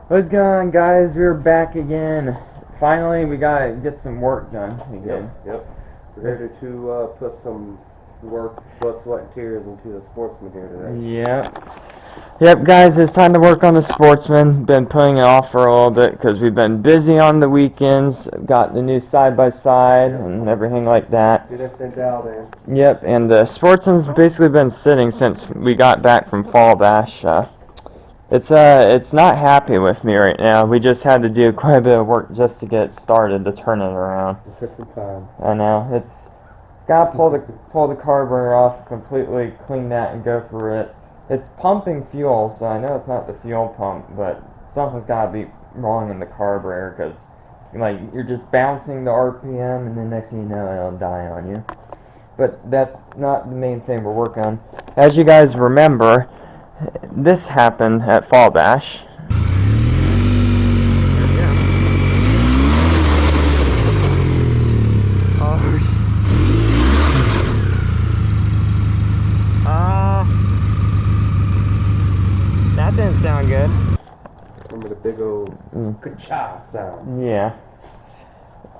What's going on, guys? We're back again. Finally, we gotta get some work done again. Yep. We're ready to put some work, blood, sweat, and tears into the Sportsman here today. Yep, guys, it's time to work on the Sportsman. Been putting it off for a little bit because we've been busy on the weekends. Got the new side-by-side and everything like that. Get everything dialed in. Yep, and the Sportsman's basically been sitting since we got back from Fallbash. It's not happy with me right now. We just had to do quite a bit of work just to get it started to turn it around. It took some time. I know. It's gotta pull the carburetor off completely, clean that, and go for it. It's pumping fuel, so I know it's not the fuel pump, but something's gotta be wrong in the carburetor because like you're just bouncing the RPM, and then next thing you know, it'll die on you. But that's not the main thing we're working on. As you guys remember, this happened at Fallbash. That didn't sound good. Remember the big old ka-cha sound. Yeah.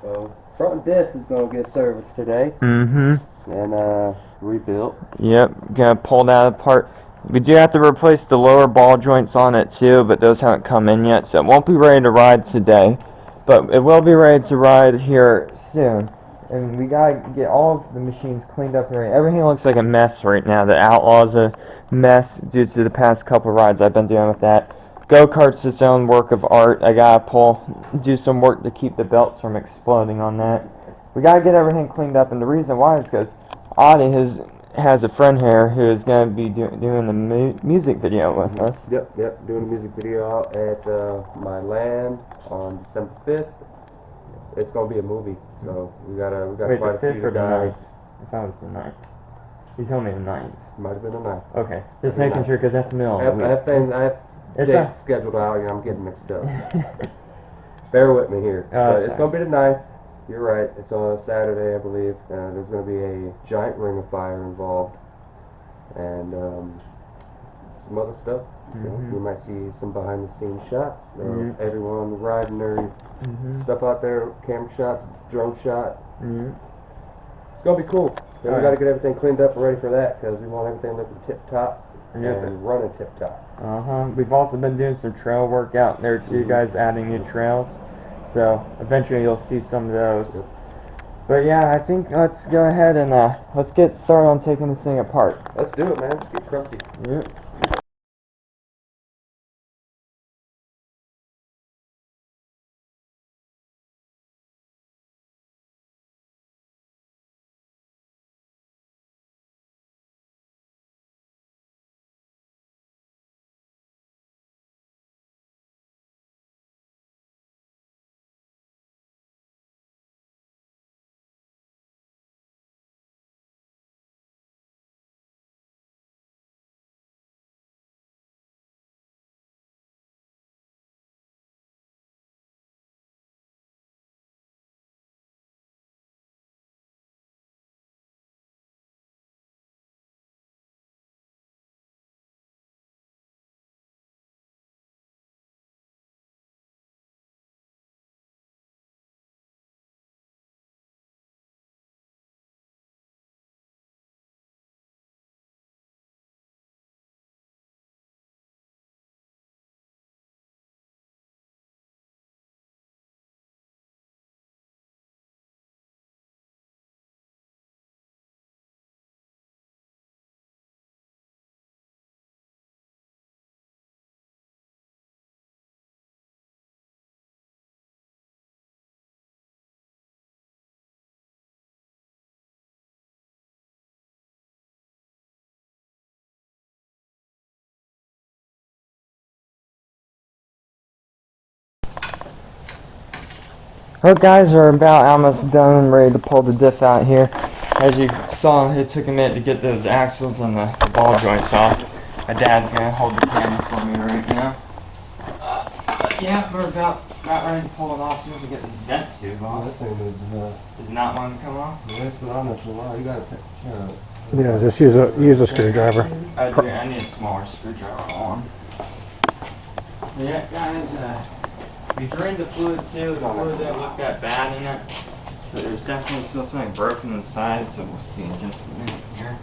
So, front diff is going to get serviced today. Mm-hmm. And rebuilt. Yep, gonna pull that apart. We do have to replace the lower ball joints on it too, but those haven't come in yet, so it won't be ready to ride today. But it will be ready to ride here soon. And we gotta get all of the machines cleaned up and ready. Everything looks like a mess right now. The Outlaw's a mess due to the past couple rides I've been doing with that. Go-kart's its own work of art. I gotta do some work to keep the belts from exploding on that. We gotta get everything cleaned up, and the reason why is because Audie has a friend here who is going to be doing the music video with us. Yep, doing a music video out at my land on December 5th. It's going to be a movie, so we got Wait, quite the a 5th few or the guys. 9th? I thought it was the 9th. You told me the 9th. Might have been the 9th. Okay, just making sure because that's the middle of the week. I have dates scheduled out, and I'm getting mixed up. Bear with me here. But it's going to be the 9th. You're right. It's on a Saturday, I believe. There's going to be a giant ring of fire involved, and some other stuff. You know, we might see some behind-the-scenes shots of everyone riding their stuff out there, camera shots, drone shot. It's going to be cool. Then we got to get everything cleaned up and ready for that because we want everything looking tip-top and running tip-top. We've also been doing some trail work out there too, guys, adding new trails. So eventually you'll see some of those. But yeah, I think let's go ahead and let's get started on taking this thing apart. Let's do it, man. Let's get crusty. Yep. Well, guys, we're about almost done and ready to pull the diff out here. As you saw, it took a minute to get those axles and the ball joints off. My dad's going to hold the camera for me right now. Yeah, we're about ready to pull it off as soon as we get this vent tube off. This thing Does not want to come off? That's what I'm not sure why. You got to Yeah, just use a screwdriver. I need a smaller screwdriver on. Yeah, guys, we drained the fluid too. The fluid didn't look that bad in it. But there's definitely still something broken inside, so we'll see in just a minute here.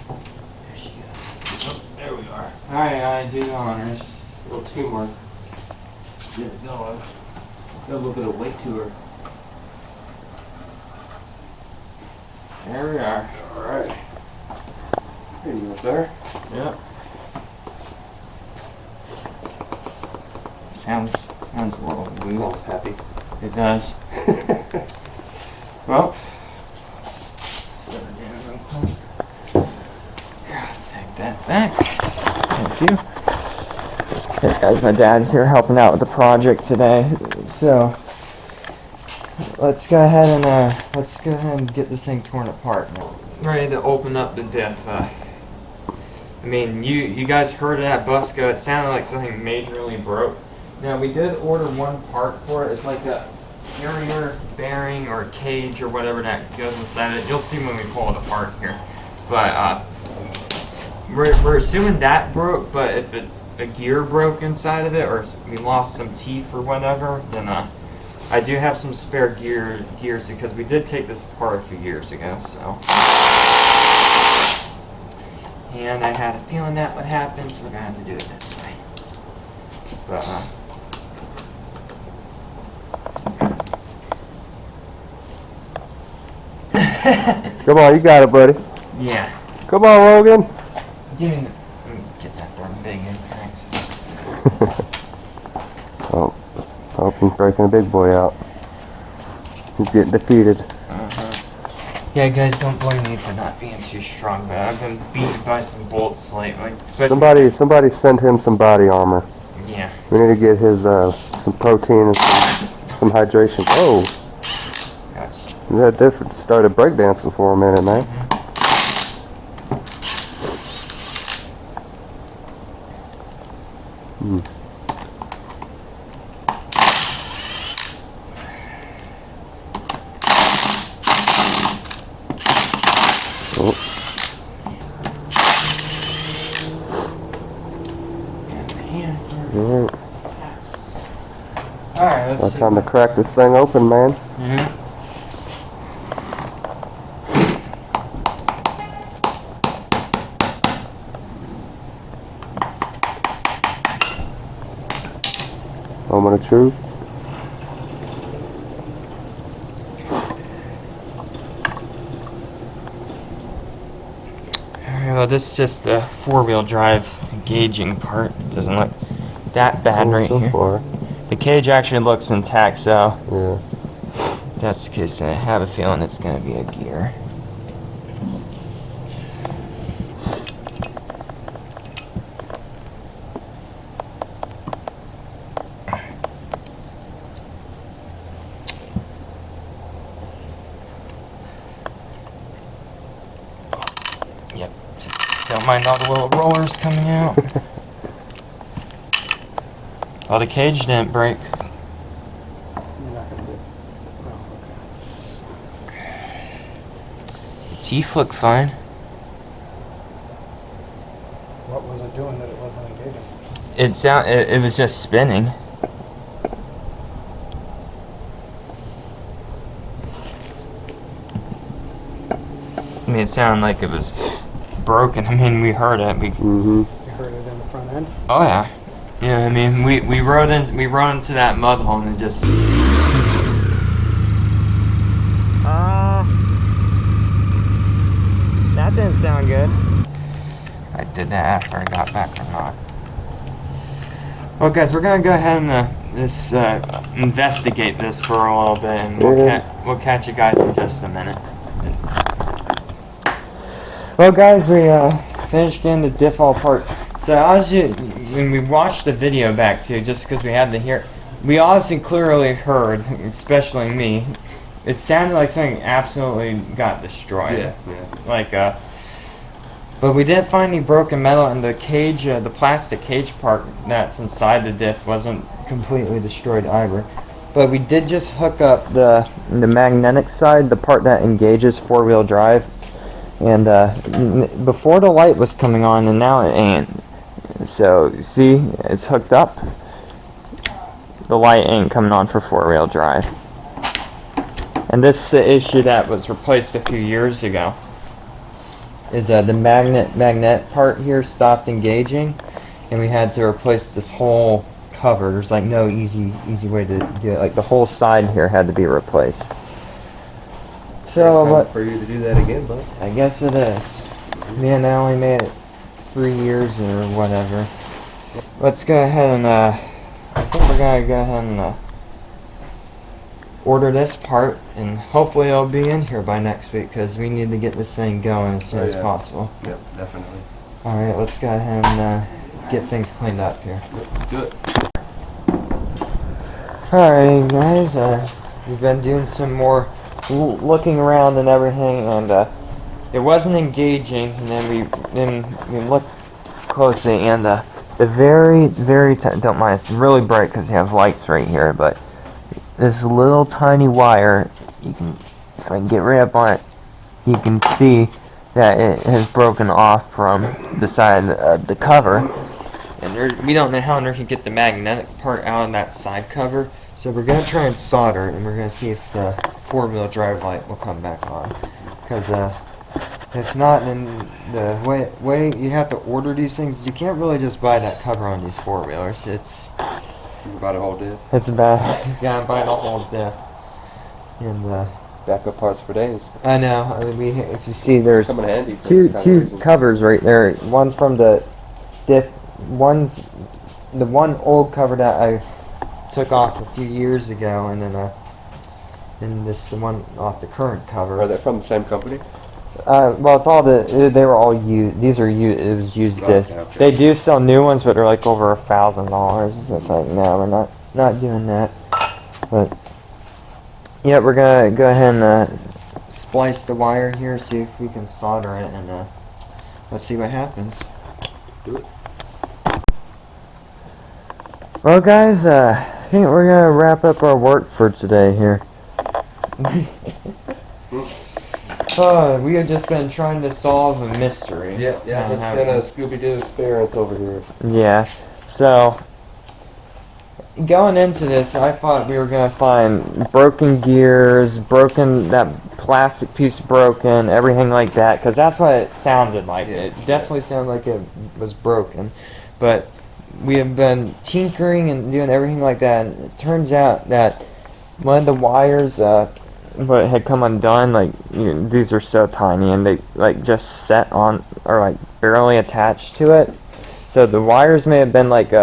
There she goes. Oh, there we are. Alright, I do the honors. A little teamwork. Get it going. Got a little bit of weight to her. There we are. Alright. There you go, sir. Yep. Sounds a little loose. Smells happy. It does. Well, let's set it down real quick. Take that back. Thank you. Hey guys, my dad's here helping out with the project today. So let's go ahead and get this thing torn apart. Ready to open up the diff. I mean, you guys heard it at Busco. It sounded like something majorly broke. Now, we did order one part for it. It's like a carrier bearing or cage or whatever that goes inside it. You'll see when we pull it apart here. But we're assuming that broke, but if a gear broke inside of it or we lost some teeth or whatever, then I do have some spare gears because we did take this apart a few years ago, so. And I had a feeling that would happen, so we're gonna have to do it this way. But Come on, you got it, buddy. yeah. Come on, Logan. Give me let me get that darn big in. Oh, he's breaking a big boy out. He's getting defeated. Yeah, guys, don't blame me for not being too strong, but I've been beaten by some bolts lately. Somebody sent him some body armor. Yeah. We need to get his some protein and some hydration. Oh, Gotcha. that different. Started breakdancing for a minute, man. Alright, let's see. Time to crack this thing open, man. Moment of truth. Alright, well, this is just a four-wheel drive engaging part. It doesn't look that bad right so here. far. The cage actually looks intact, so Yeah. if that's the case, then I have a feeling it's going to be a gear. Yep, just don't mind all the little rollers coming out. Well, the cage didn't break. The teeth look fine. What was it doing that it wasn't engaging? It was just spinning. I mean, it sounded like it was broken. I mean, we heard it. You heard it in the front end? Oh yeah. Yeah, I mean, we rode into that mud hole and it just. That didn't sound good. I did that after I got back or not. Well, guys, we're gonna go ahead and investigate this for a little bit, and we'll catch you guys in just a minute. Well, guys, we finished getting the diff all apart. So when we watched the video back too, just because we had to hear, we obviously clearly heard, especially me, it sounded like something absolutely got destroyed. Yeah. Like but we didn't find any broken metal, and the cage, the plastic cage part that's inside the diff wasn't completely destroyed either. But we did just hook up the magnetic side, the part that engages four-wheel drive. And before the light was coming on, and now it ain't. So see, it's hooked up. The light ain't coming on for 4-wheel drive. And this issue that was replaced a few years ago is the magnet part here stopped engaging, and we had to replace this whole cover. There's like no easy way to do it. Like the whole side here had to be replaced. So It's time for you to do that again, bud. I guess it is. Man, I only made it 3 years or whatever. Let's go ahead and I think we're gonna go ahead and order this part, and hopefully it'll be in here by next week because we need to get this thing going as soon as possible. Yep, definitely. All right, let's go ahead and get things cleaned up here. Yep, do it. All right, guys. We've been doing some more looking around and everything, and it wasn't engaging. And then we looked closely, and the very don't mind. It's really bright because you have lights right here, but this little tiny wire, you can, if I can get right up on it, you can see that it has broken off from the side of the cover, and we don't know how we can get the magnetic part out of that side cover. So we're gonna try and solder it, and we're gonna see if the 4-wheel drive light will come back on. Because if not, then the way you have to order these things, you can't really just buy that cover on these 4-wheelers. It's Buy the whole diff. It's bad. You gotta buy the whole diff. And Backup parts for days. I know. I mean, if you see, there's Come in handy for two this kind of reason. covers right there. One's from the diff. One's the one old cover that I took off a few years ago, and then and this the one off the current cover. Are they from the same company? Well, it's all they were all used. These are used. It was used discs. Okay. They do sell new ones, but they're like over $1,000. It's like, no, we're not doing that. But yeah, we're gonna go ahead and splice the wire here, see if we can solder it, and let's see what happens. Do it. Well, guys, I think we're gonna wrap up our work for today here. We have just been trying to solve a mystery. Yeah, it's been a Scooby-Doo experience over here. Yeah, so going into this, I thought we were gonna find broken gears, that plastic piece broken, everything like that, because that's what it sounded like. Yeah. It definitely sounded like it was broken, but we have been tinkering and doing everything like that, and it turns out that one of the wires what had come undone, like, these are so tiny, and they like just set on, or like barely attached to it, so the wires may have been like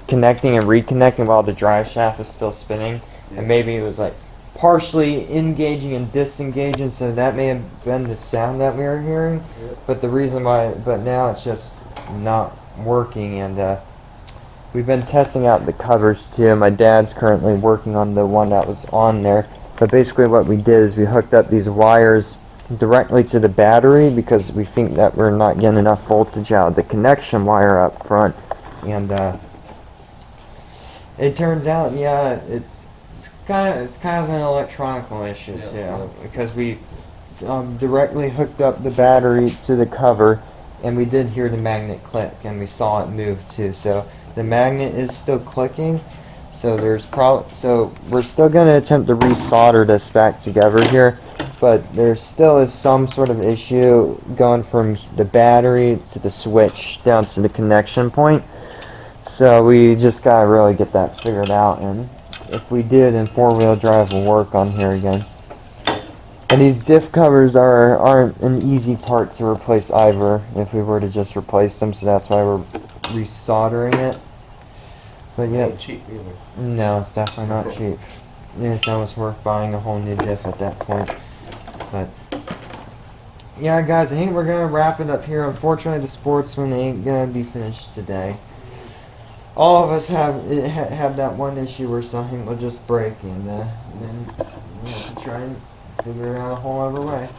connecting and reconnecting while the drive shaft was still spinning. Yeah. And maybe it was like partially engaging and disengaging, so that may have been the sound that we were hearing. Yeah. But the reason why, but now it's just not working, and we've been testing out the covers too. My dad's currently working on the one that was on there. But basically what we did is we hooked up these wires directly to the battery because we think that we're not getting enough voltage out of the connection wire up front. And it turns out, yeah, it's kind of an electronical issue too, Yeah. because we directly hooked up the battery to the cover, and we did hear the magnet click, and we saw it move too. So the magnet is still clicking. So so we're still going to attempt to resolder this back together here, but there still is some sort of issue going from the battery to the switch down to the connection point. So we just got to really get that figured out, and if we do, then 4-wheel drive will work on here again. And these diff covers aren't an easy part to replace either if we were to just replace them, so that's why we're resoldering it. But yeah, Ain't cheap either. no, it's definitely not cheap. Yeah, it's almost worth buying a whole new diff at that point. But yeah, guys, I think we're gonna wrap it up here. Unfortunately, the Sportsman ain't gonna be finished today. All of us have that one issue where something will just break, and then we have to try and figure it out a whole other way.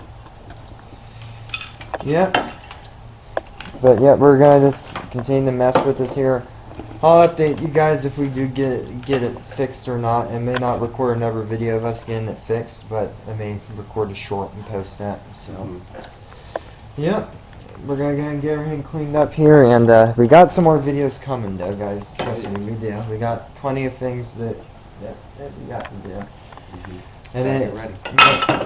Yep. But yeah, we're gonna just continue to mess with this here. I'll update you guys if we do get it fixed or not. I may not record another video of us getting it fixed, but I may record a short and post that. So Yep. We're gonna go and get everything cleaned up here, and we got some more videos coming, though, guys. Trust me, we do. We got plenty of things that we got to do. And then, Get ready.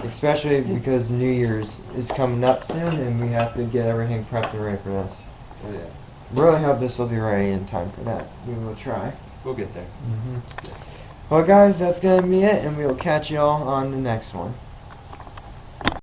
especially because New Year's is coming up soon, and we have to get everything prepped and ready for this. Oh yeah, Really hope this will be ready in time for that. We will try. we'll get there. Well, guys, that's gonna be it, and we will catch you all on the next one.